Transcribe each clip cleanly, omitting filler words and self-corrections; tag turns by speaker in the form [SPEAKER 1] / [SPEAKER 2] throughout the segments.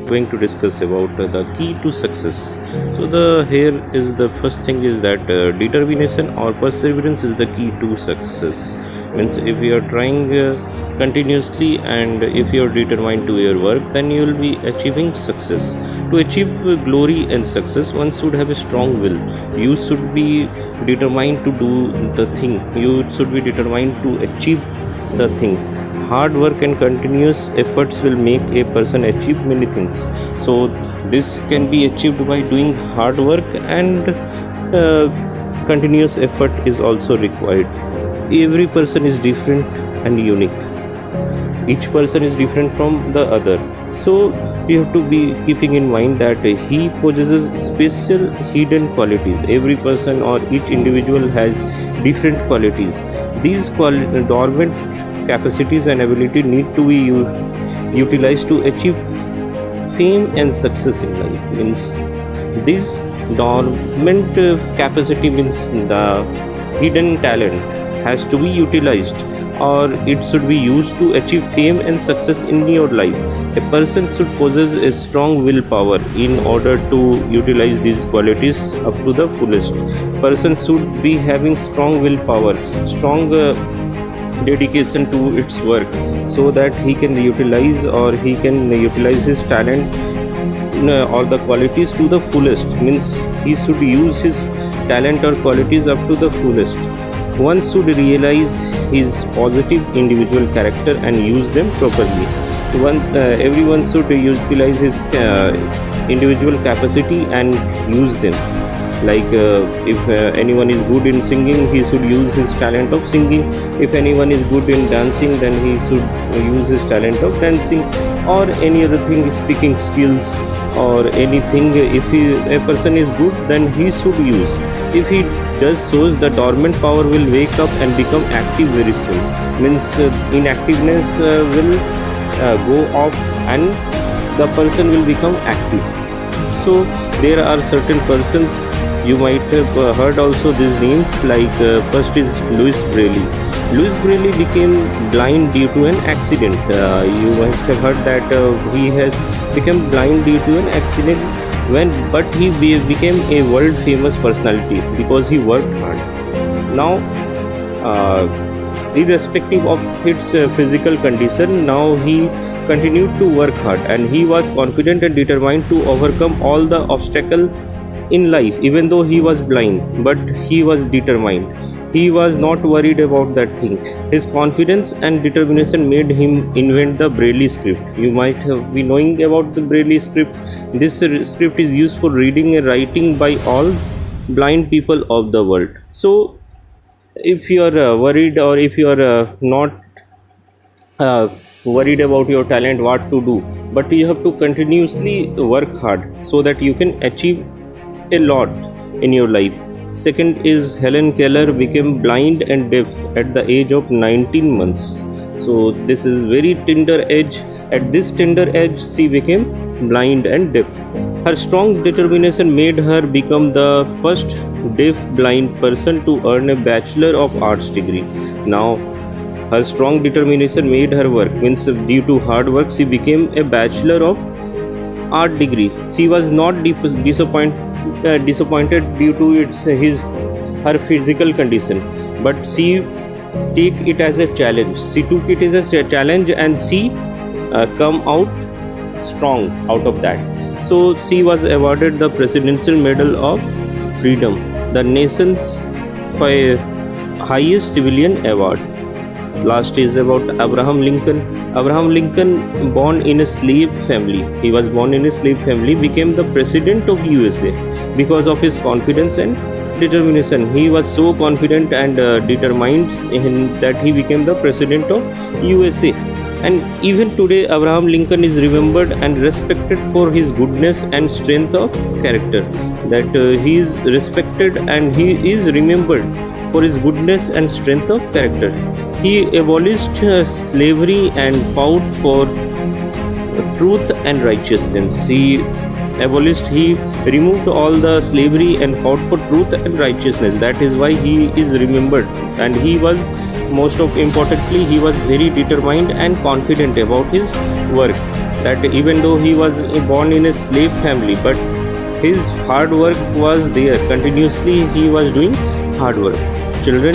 [SPEAKER 1] Going to discuss about the key to success. So the here is the first thing is that determination or perseverance is the key to success. Means if you are trying continuously and if you are determined to your work, then you will be achieving success. To achieve glory and success, one should have a strong will. You should be determined to do the thing. You should be determined to achieve the thing. Hard work and continuous efforts will make a person achieve many things. So this can be achieved by doing hard work, and continuous effort is also required. Every person is different and unique. Each person is different from the other, so you have to be keeping in mind that he possesses special hidden qualities. Every person or each individual has different qualities. These dormant capacities and ability need to be utilized to achieve fame and success in life. Means this dormant capacity, means the hidden talent, has to be utilized, or it should be used to achieve fame and success in your life. A person should possess a strong willpower in order to utilize these qualities up to the fullest. Person should be having strong willpower, strong dedication to its work, so that he can utilize, or he can utilize his talent or the qualities to the fullest. Means he should use his talent or qualities up to the fullest. One should realize his positive individual character and use them properly. Everyone should utilize his individual capacity and use them. Like if anyone is good in singing, he should use his talent of singing. If anyone is good in dancing, then he should use his talent of dancing, or any other thing, speaking skills or anything. If a person is good, then he should use. If he does so, the dormant power will wake up and become active very soon. Means inactiveness will go off, and the person will become active. So there are certain persons, you might have heard also these names, like first is Louis Braille. Louis Braille became blind due to an accident. You must have heard that he has become blind due to an accident, but he became a world famous personality because he worked hard. Now irrespective of its physical condition, now he continued to work hard, and he was confident and determined to overcome all the obstacles in life. Even though he was blind, but he was determined. He was not worried about that thing. His confidence and determination made him invent the Braille script. You might have been knowing about the Braille script. This script is used for reading and writing by all blind people of the world. So if you are worried, or if you are not worried about your talent, what to do? But you have to continuously work hard, so that you can achieve a lot in your life. Second is Helen Keller became blind and deaf at the age of 19 months. So this is very tender age. At this tender age, she became blind and deaf. Her strong determination made her become the first deaf blind person to earn a Bachelor of Arts degree. Now her strong determination made her work. Means due to hard work, she became a Bachelor of Art degree. She was not disappointed due to her physical condition, but she take it as a challenge. She took it as a challenge, and she come out strong out of that. So she was awarded the Presidential Medal of Freedom, the nation's highest civilian award. Last is about Abraham Lincoln. Abraham Lincoln, born in a slave family. He was born in a slave family, became the president of USA because of his confidence and determination. He was so confident and determined that he became the president of USA. And even today, Abraham Lincoln is remembered and respected for his goodness and strength of character. That he is respected and he is remembered for his goodness and strength of character. He abolished slavery and fought for truth and righteousness. He removed all the slavery and fought for truth and righteousness. That is why he is remembered. And he was, most of importantly, he was very determined and confident about his work. that even though he was born in a slave family, but his hard work was there. Continuously he was doing hard work. Children,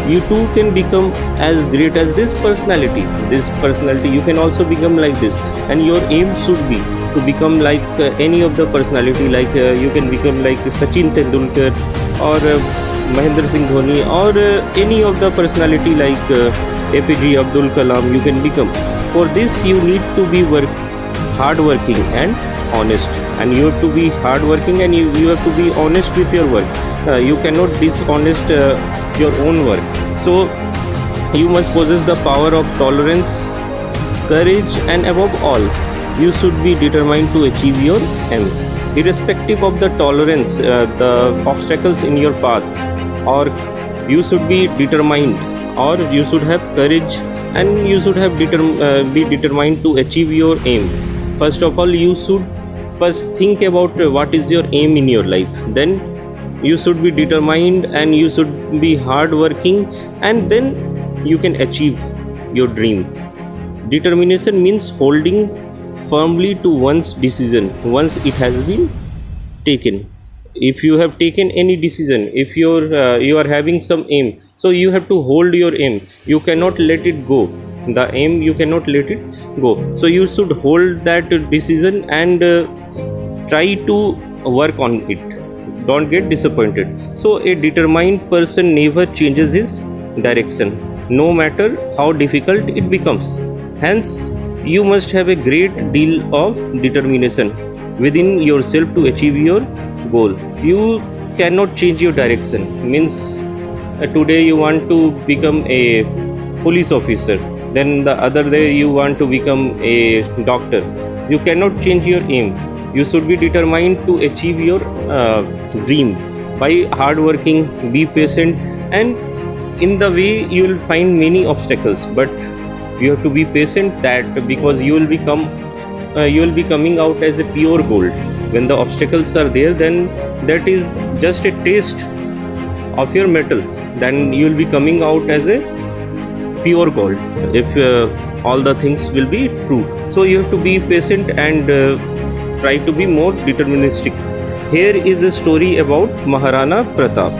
[SPEAKER 1] you too can become as great as this personality. This personality you can also become like this, and your aim should be to become like any of the personality. Like you can become like Sachin Tendulkar or Mahendra Singh Dhoni or any of the personality like APJ Abdul Kalam. You can become. For this you need to be hardworking and honest, and you have to be hardworking, and you have to be honest with your work. You cannot dishonest your own work. So you must possess the power of tolerance, courage, and above all, you should be determined to achieve your aim. Irrespective of the tolerance, the obstacles in your path, or you should be determined, or you should have courage, and you should have be determined to achieve your aim. First of all, you should first think about what is your aim in your life. Then you should be determined, and you should be hardworking, and then you can achieve your dream. Determination means holding firmly to one's decision once it has been taken. If you have taken any decision, if you are having some aim, so you have to hold your aim. You cannot let it go. The aim, you cannot let it go. So you should hold that decision and try to work on it. Don't get disappointed. So a determined person never changes his direction, no matter how difficult it becomes. Hence, you must have a great deal of determination within yourself to achieve your goal. You cannot change your direction. Means today you want to become a police officer, then the other day you want to become a doctor. You cannot change your aim. You should be determined to achieve your dream by hard working, be patient, and in the way you will find many obstacles, but you have to be patient, that because you will be coming out as a pure gold. When the obstacles are there, then that is just a taste of your metal, then you will be coming out as a pure gold if all the things will be true. So you have to be patient and try to be more deterministic. Here is a story about Maharana Pratap.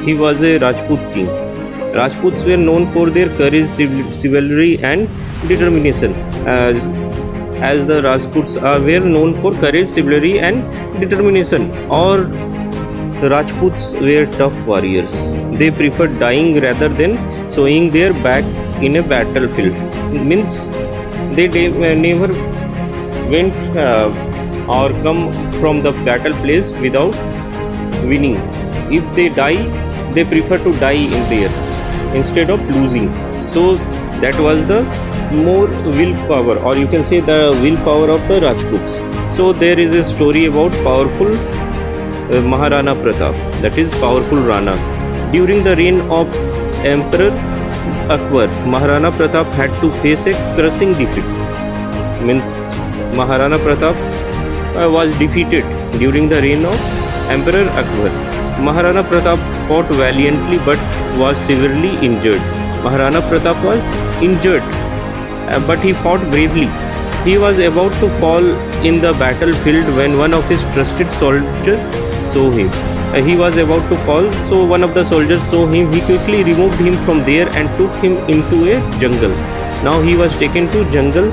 [SPEAKER 1] He was a Rajput king. Rajputs were known for their courage, chivalry, and determination. As the Rajputs were known for courage, chivalry, and determination, or the Rajputs were tough warriors. They preferred dying rather than showing their back in a battlefield. It means they never went or come from the battle place without winning. If they die, they prefer to die in there instead of losing. So that was the more willpower, or you can say the willpower of the Rajputs. So there is a story about powerful Maharana Pratap, that is powerful Rana. During the reign of Emperor Akbar, Maharana Pratap had to face a crushing defeat. Means Maharana Pratap was defeated during the reign of Emperor Akbar. Maharana Pratap fought valiantly but was severely injured. Maharana Pratap was injured, but he fought bravely. He was about to fall in the battlefield when one of his trusted soldiers saw him. He was about to fall, so one of the soldiers saw him. He quickly removed him from there and took him into a jungle. Now he was taken to jungle.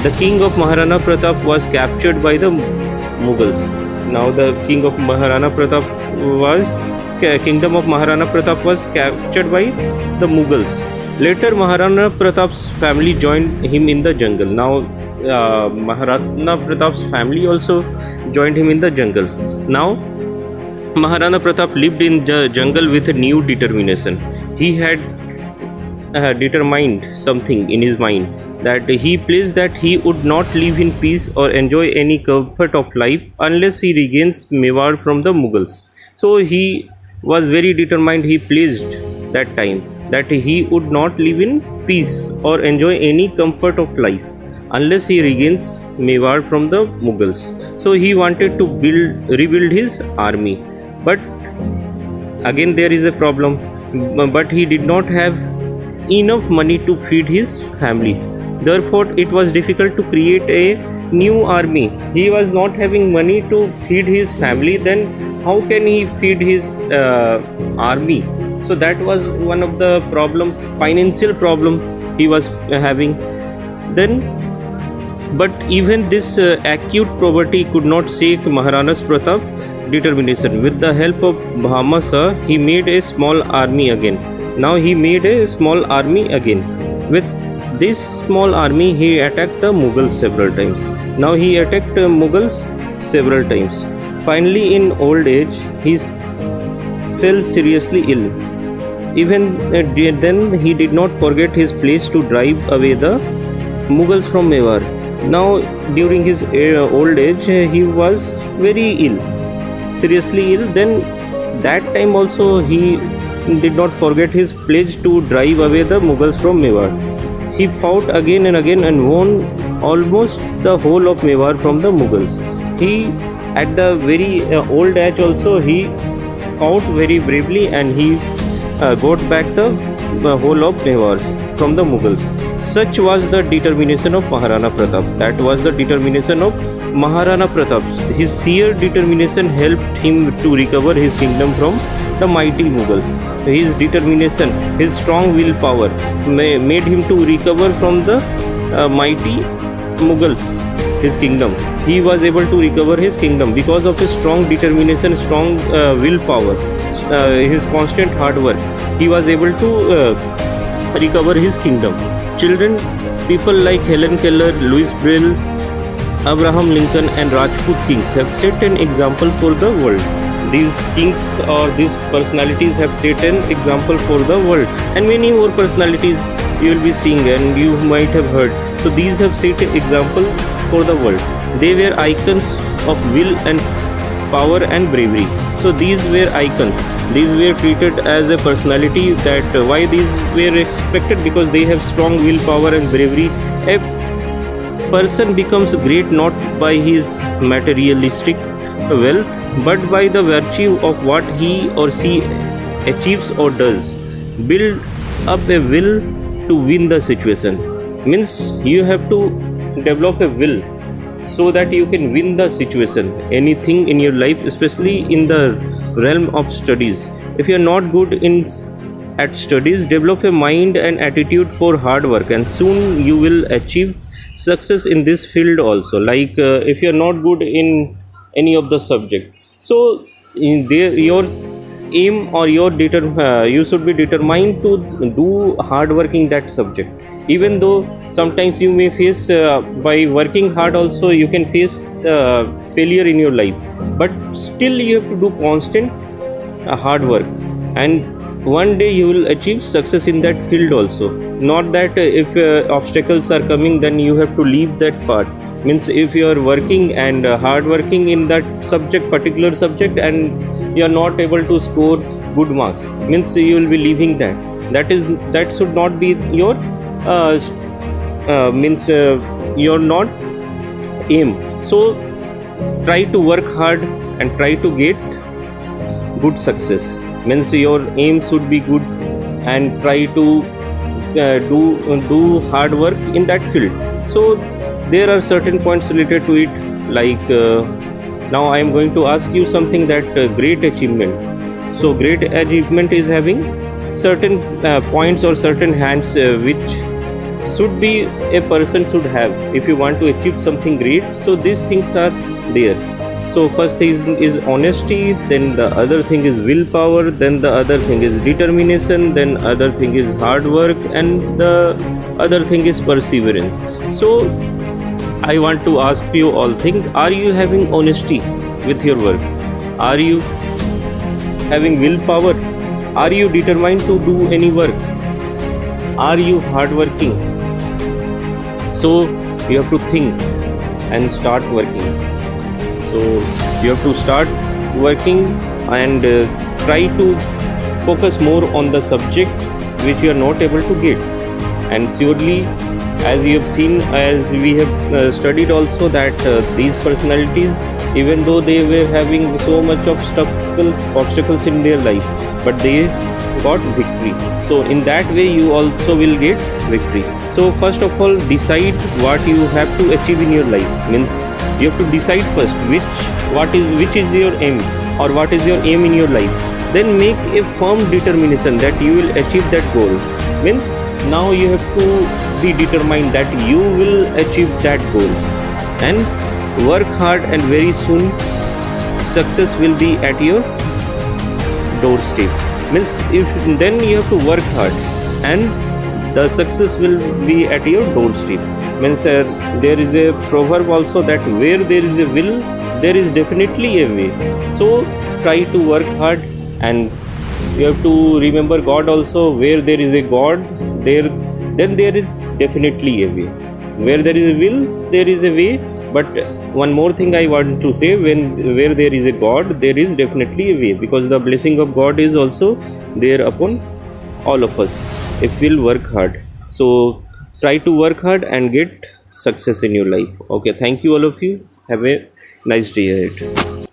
[SPEAKER 1] The king of Maharana Pratap was captured by the Mughals. Now the king of Maharana Pratap kingdom of Maharana Pratap was captured by the Mughals. Later, Maharana Pratap's family joined him in the jungle. Now, Maharana Pratap's family also joined him in the jungle. Now, Maharana Pratap lived in the jungle with a new determination. He had determined something in his mind, that he pledged that he would not live in peace or enjoy any comfort of life unless he regains Mewar from the Mughals. So he was very determined. He pledged that time that he would not live in peace or enjoy any comfort of life unless he regains Mewar from the Mughals. So he wanted to rebuild his army. But again there is a problem. But he did not have enough money to feed his family. Therefore, it was difficult to create a new army. He was not having money to feed his family, then how can he feed his army? So that was one of the financial problem he was having. Then, but even this acute poverty could not shake Maharana Pratap's determination. With the help of Bhamasa, he made a small army again. Now he made a small army again. With this small army, he attacked the Mughals several times. Now he attacked Mughals several times. Finally, in old age, he fell seriously ill. Even then, he did not forget his pledge to drive away the Mughals from Mewar. Now, during his old age, he was very ill, seriously ill. Then, that time also, he did not forget his pledge to drive away the Mughals from Mewar. He fought again and again and won almost the whole of Mewar from the Mughals. He, at the very old age also, he fought very bravely and he got back the whole of Mewar from the Mughals. Such was the determination of Maharana Pratap. That was the determination of Maharana Pratap. His sheer determination helped him to recover his kingdom from the mighty Mughals. His determination, his strong willpower made him to recover from the mighty Mughals, his kingdom. He was able to recover his kingdom because of his strong determination, strong willpower, his constant hard work. He was able to recover his kingdom. Children, people like Helen Keller, Louis Braille, Abraham Lincoln and Rajput kings have set an example for the world. These kings or these personalities have set an example for the world, and many more personalities you will be seeing and you might have heard. So these have set an example for the world. They were icons of will and power and bravery. So these were icons. These were treated as a personality. That why these were respected? Because they have strong willpower and bravery. A person becomes great not by his materialistic wealth, but by the virtue of what he or she achieves or does. Build up a will to win the situation. Means you have to develop a will so that you can win the situation, anything in your life, especially in the realm of studies. If you are not good at studies, develop a mind and attitude for hard work, and soon you will achieve success in this field also. Like if you are not good in any of the subject, so your aim or you should be determined to do hard work in that subject. Even though sometimes you may face by working hard also you can face failure in your life, but still you have to do constant hard work, and one day you will achieve success in that field also. Not that if obstacles are coming then you have to leave that part. Means if you are working and hard working in that particular subject, and you are not able to score good marks, means you will be leaving that should not be your you're not aim. So try to work hard and try to get good success. Means your aim should be good, and try to do hard work in that field. So there are certain points related to it, like now I am going to ask you something, that great achievement. So great achievement is having certain points or certain hands which should be a person should have if you want to achieve something great. So these things are there. So first thing is honesty, then the other thing is willpower, then the other thing is determination, then other thing is hard work, and the other thing is perseverance. So I want to ask you all things, are you having honesty with your work? Are you having willpower? Are you determined to do any work? Are you hardworking? So you have to think and start working. So you have to start working and try to focus more on the subject which you are not able to get. And surely, as you have seen, as we have studied also, that these personalities, even though they were having so much of obstacles in their life, but they got victory. So in that way you also will get victory. So first of all, decide what you have to achieve in your life. Means you have to decide first which is your aim, or what is your aim in your life. Then make a firm determination that you will achieve that goal. Means now you have to be determined that you will achieve that goal, and work hard, and very soon success will be at your doorstep. Means if then you have to work hard, and the success will be at your doorstep. Means there is a proverb also that where there is a will, there is definitely a way. So try to work hard, and you have to remember God also. Where there is a God, then there is definitely a way. Where there is a will, there is a way. But one more thing I want to say, where there is a God, there is definitely a way, because the blessing of God is also there upon all of us if we'll work hard. So try to work hard and get success in your life. Okay, thank you all of you. Have a nice day ahead.